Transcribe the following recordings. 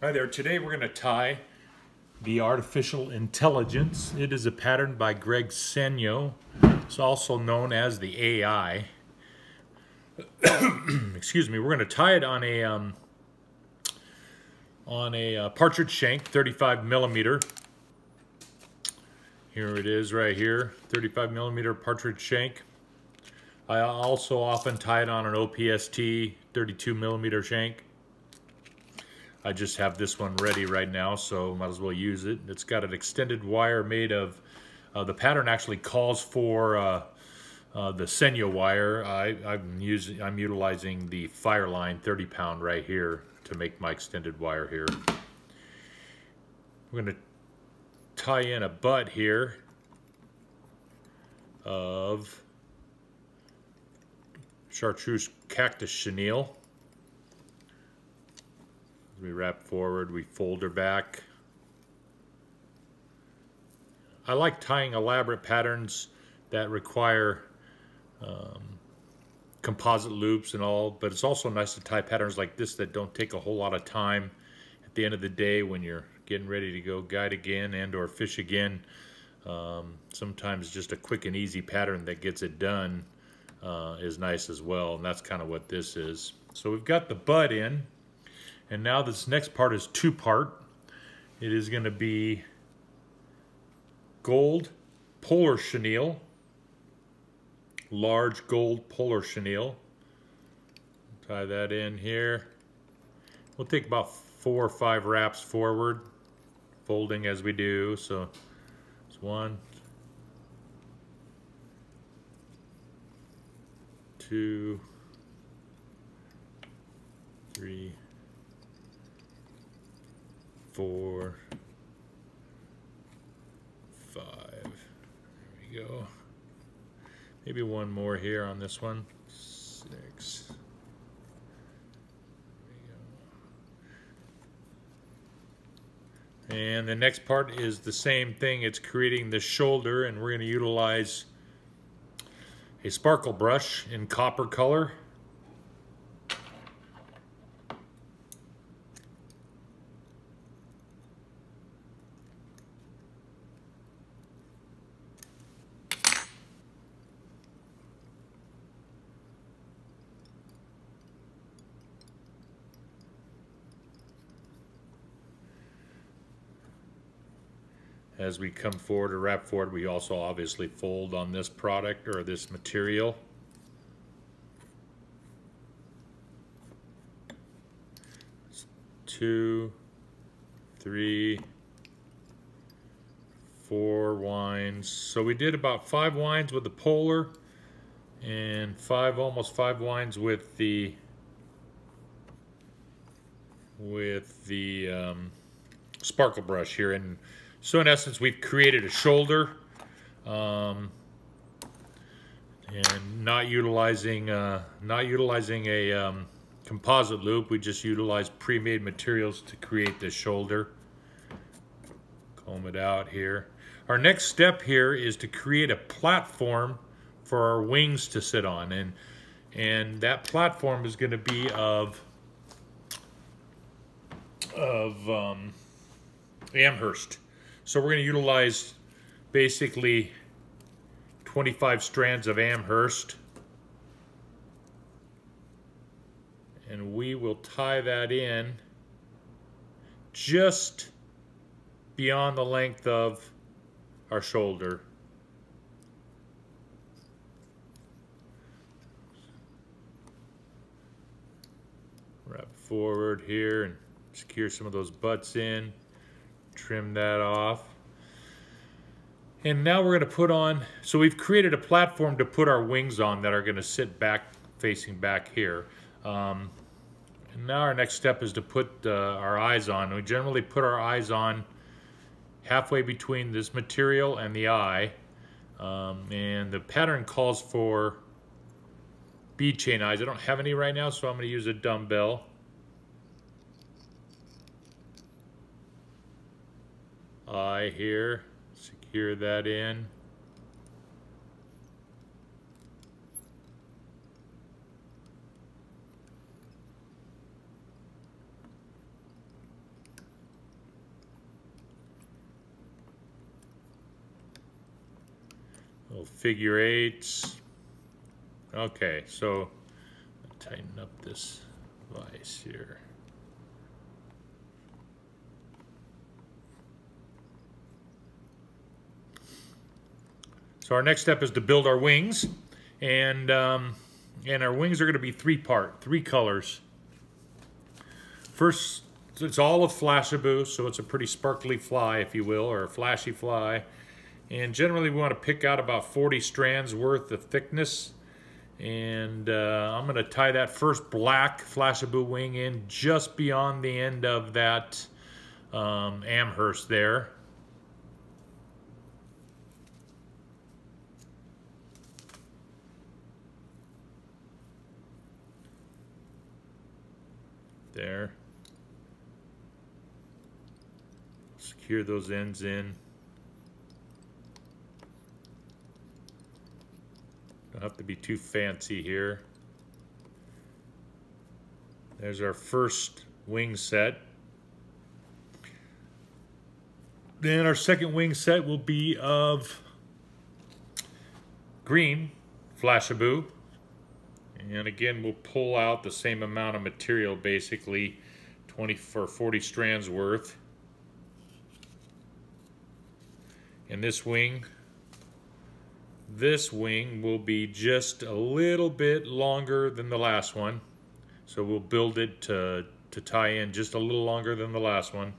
Hi there, today we're going to tie the artificial intelligence. It is a pattern by Greg Senyo. It's also known as the AI. Excuse me, we're going to tie it on a partridge shank, 35 millimeter. Here it is right here, 35 millimeter partridge shank. I also often tie it on an OPST 32 millimeter shank. I just have this one ready right now, so might as well use it. It's got an extended wire made of, the pattern actually calls for the Senyo wire. I'm utilizing the Fireline 30 pound right here to make my extended wire here. We're going to tie in a butt here of chartreuse cactus chenille. We wrap forward, we fold her back. I like tying elaborate patterns that require composite loops and all, but it's also nice to tie patterns like this that don't take a whole lot of time at the end of the day when you're getting ready to go guide again and or fish again. Sometimes just a quick and easy pattern that gets it done is nice as well, and that's kind of what this is. So we've got the butt in. And now this next part is two-part. It is going to be gold polar chenille, large gold polar chenille. Tie that in here. We'll take about 4 or 5 wraps forward, folding as we do. So it's 1, 2, 3, 4, 5. There we go. Maybe one more here on this one. 6. There we go. And the next part is the same thing. It's creating the shoulder, and we're going to utilize a sparkle brush in copper color. As we come forward or wrap forward, we also obviously fold on this product or this material. It's 2, 3, 4 winds. So we did about 5 winds with the polar and almost 5 winds with the sparkle brush here. And so in essence, we've created a shoulder, and not utilizing a composite loop. We just utilize pre-made materials to create this shoulder. Comb it out here. Our next step here is to create a platform for our wings to sit on, and that platform is going to be of Amherst. So we're going to utilize basically 25 strands of Amherst, and we will tie that in just beyond the length of our shoulder. Wrap forward here and secure some of those butts in. Trim that off. And now we're going to put on, so we've created a platform to put our wings on that are going to sit back, facing back here. And now our next step is to put our eyes on. We generally put our eyes on halfway between this material and the eye. And the pattern calls for bead chain eyes. I don't have any right now, so I'm going to use a dumbbell. Eye here, secure that in. little figure eights. Okay, so tighten up this vise here. So our next step is to build our wings, and our wings are going to be three colors. First, it's all of Flashabou, so it's a pretty sparkly fly, if you will, or a flashy fly. And generally we want to pick out about 40 strands worth of thickness. And I'm going to tie that first black Flashabou wing in just beyond the end of that Amherst there. There. Secure those ends in. Don't have to be too fancy here. There's our first wing set. Then our second wing set will be of green Flashabou. And again, we'll pull out the same amount of material, basically 20 or 40 strands worth. And this wing will be just a little bit longer than the last one. So we'll build it to tie in just a little longer than the last one.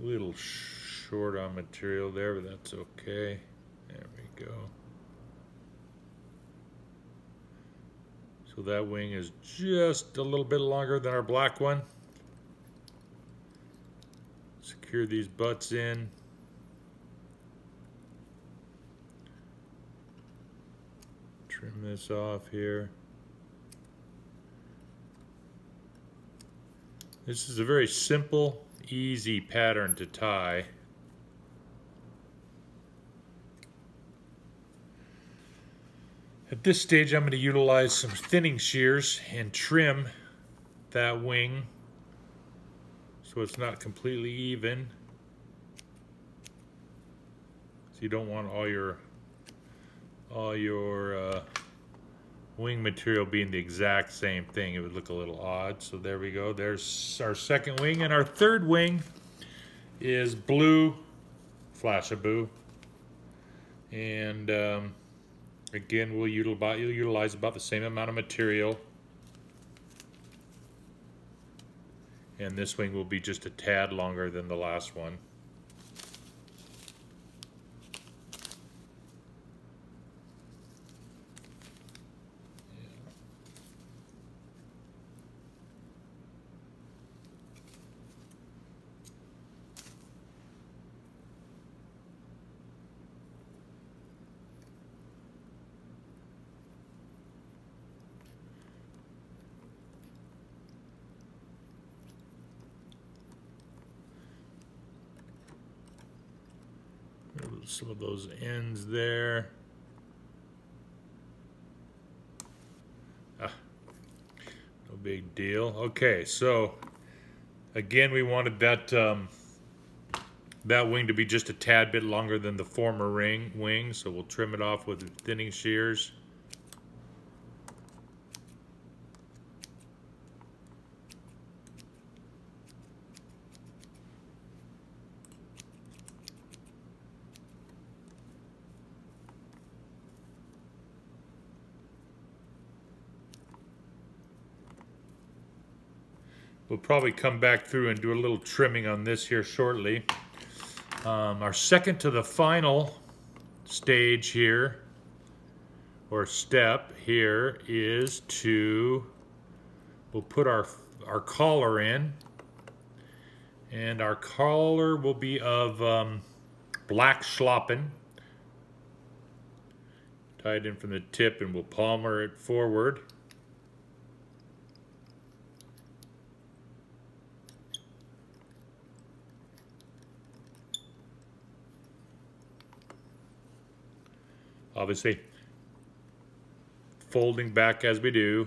A little short on material there, but that's okay. There we go. So that wing is just a little bit longer than our black one. Secure these butts in. Trim this off here. This is a very simple, easy pattern to tie. At this stage, I'm going to utilize some thinning shears and trim that wing so it's not completely even. So you don't want all your wing material being the exact same thing. It would look a little odd. So there we go. There's our second wing, and our third wing is blue Flashabou, and again, you'll utilize about the same amount of material. And this wing will be just a tad longer than the last one. Some of those ends there. No big deal. Okay, so again, we wanted that that wing to be just a tad bit longer than the former wing, so we'll trim it off with thinning shears. We'll probably come back through and do a little trimming on this here shortly. Our second to the final stage here, or step here, is we'll put our collar in. And our collar will be of black schlappen. Tie it in from the tip and we'll palmer it forward. Obviously, folding back as we do.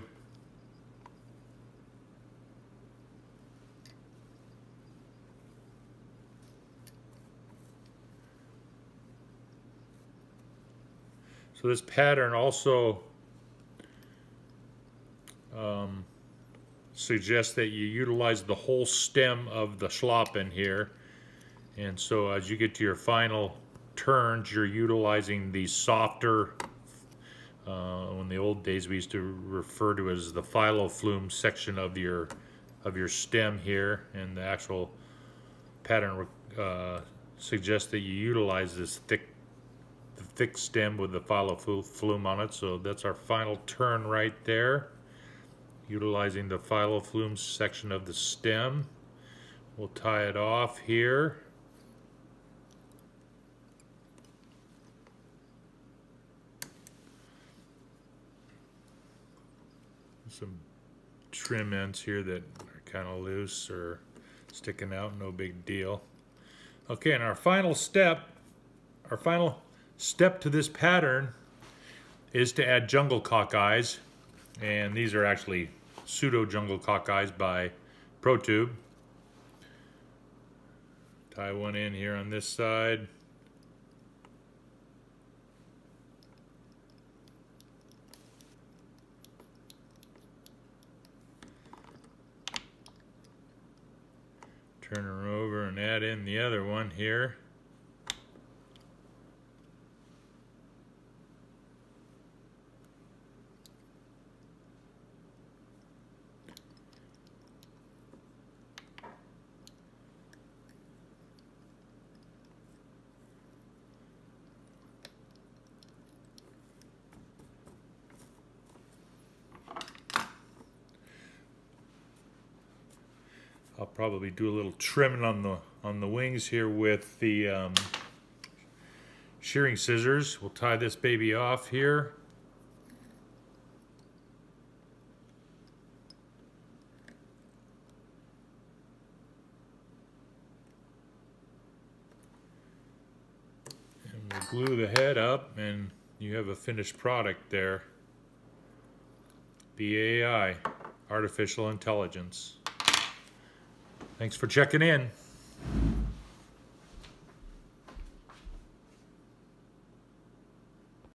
So this pattern also suggests that you utilize the whole stem of the schlappen here. And so as you get to your final turns, you're utilizing the softer, in the old days we used to refer to it as the phyloflume section of your stem here, and the actual pattern suggests that you utilize this thick stem with the phyloflume on it. So that's our final turn right there, utilizing the phyloflume section of the stem. We'll tie it off here. Some trim ends here that are kind of loose or sticking out, no big deal. Okay, and our final step to this pattern is to add jungle cockeyes, and these are actually pseudo jungle cockeyes by ProTube. Tie one in here on this side. Turn her over and add in the other one here. I'll probably do a little trimming on the wings here with the shearing scissors. We'll tie this baby off here. And we'll glue the head up, and you have a finished product there. BAI, Artificial Intelligence. Thanks for checking in.